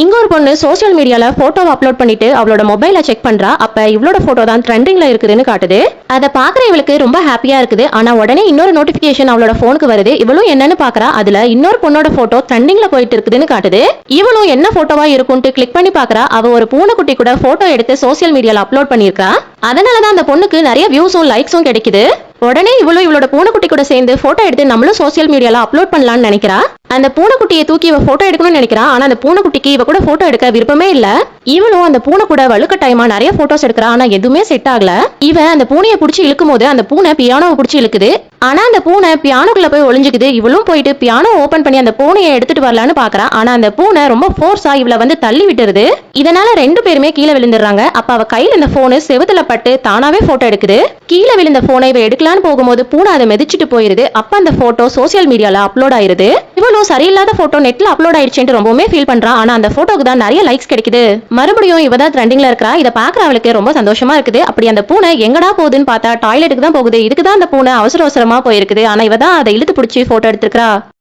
இங்க ஒரு பொண்ணு சோசியல் மீடியால போட்டோவை அப்லோட் பண்ணிட்டு அவளோட மொபைலை செக் பண்றா. அப்ப இவளோட போட்டோ தான் ட்ரெண்டிங்ல இருக்குதுன்னு காட்டுது. அதை பாக்குற இவளுக்கு ரொம்ப ஹாப்பியா இருக்குது. ஆனா உடனே இன்னொரு நோட்டிபிகேஷன் அவளோட போனுக்கு வருது. இவளும் என்னன்னு பாக்குறா. அதுல இன்னொரு பொண்ணோட போட்டோ ட்ரெண்டிங்ல போயிட்டு இருக்குதுன்னு காட்டுது. இவளும் என்ன போட்டோவா இருக்கும்னு கிளிக் பண்ணி பாக்குறா. அவ ஒரு பூனைக்குட்டி கூட போட்டோ எடுத்து சோசியல் மீடியால அப்லோட் பண்ணிருக்கா. அதனாலதான் அந்த பொண்ணுக்கு நிறைய வியூஸும் லைக்ஸும் கிடைக்குது. உடனே இவளோட பூனைக்குட்டி கூட சேர்ந்து போட்டோ எடுத்து நம்மளும் சோசியல் மீடியால அப்லோட் பண்ணலாம்னு நினைக்கிறா. அந்த பூனைக்குட்டியை தூக்கி இவ போட்டோ எடுக்கணும்னு நினைக்கிறா. ஆனா அந்த பூனைக்குட்டிக்கு இவ கூட போட்டோ எடுக்க விருப்பமே இல்ல. இவளும் அந்த பூனை கூட வலுக்கட்டாயமா நிறைய போட்டோஸ் எடுக்கிறா. ஆனா எதுவுமே செட் ஆகல. இவ அந்த பூனையை பிடிச்சி இழுக்கும் போது அந்த பூனை பியானோவை பிடிச்சி இழுக்குது. ஆனா அந்த பூனை பியானோக்குள்ள போய் ஒளிஞ்சுக்குது. இவளும் போயிட்டு பியானோ ஓபன் பண்ணி அந்த பூனையை எடுத்துட்டு வரலான்னு பாக்குறா. ஆனா அந்த பூனை ரொம்ப ஃபோர்ஸா இவளை வந்து தள்ளி விட்டுருது. இதனால ரெண்டு பேருமே கீழே விழுந்துடுறாங்க. அப்ப அவ கையில இந்த போனு செவுத்துல பட்டு தானாவே போட்டோ எடுக்குது. கீழே விழுந்த போனை இவ எடுக்கலான்னு போகும்போது பூனை அதை மிதிச்சிட்டு போயிருது. அப்ப அந்த போட்டோ சோசியல் மீடியால அப்லோட் ஆயிருது. இவளும் சரியில்லாத போட்டோ நெட்ல அப்லோட் ஆயிடுச்சுன்னு ரொம்பவே ஃபீல் பண்றா. ஆனா அந்த போட்டோக்கு தான் நிறைய லைக்ஸ் கிடைக்குது. மறுபடியும் இவ தான் ட்ரெண்டிங்ல இருக்கா. இதை பாக்குற அவளுக்கு ரொம்ப சந்தோஷமா இருக்குது. அப்படி அந்த பூனை எங்கடா போகுதுன்னு பார்த்தா டாய்லெட்டுக்கு தான் போகுது. இதுக்கு தான் அந்த பூனை அவசர அவசரமா போயிருக்குது. ஆனா இவ தான் அதை இழுத்து பிடிச்சி போட்டோ எடுத்துருக்கா.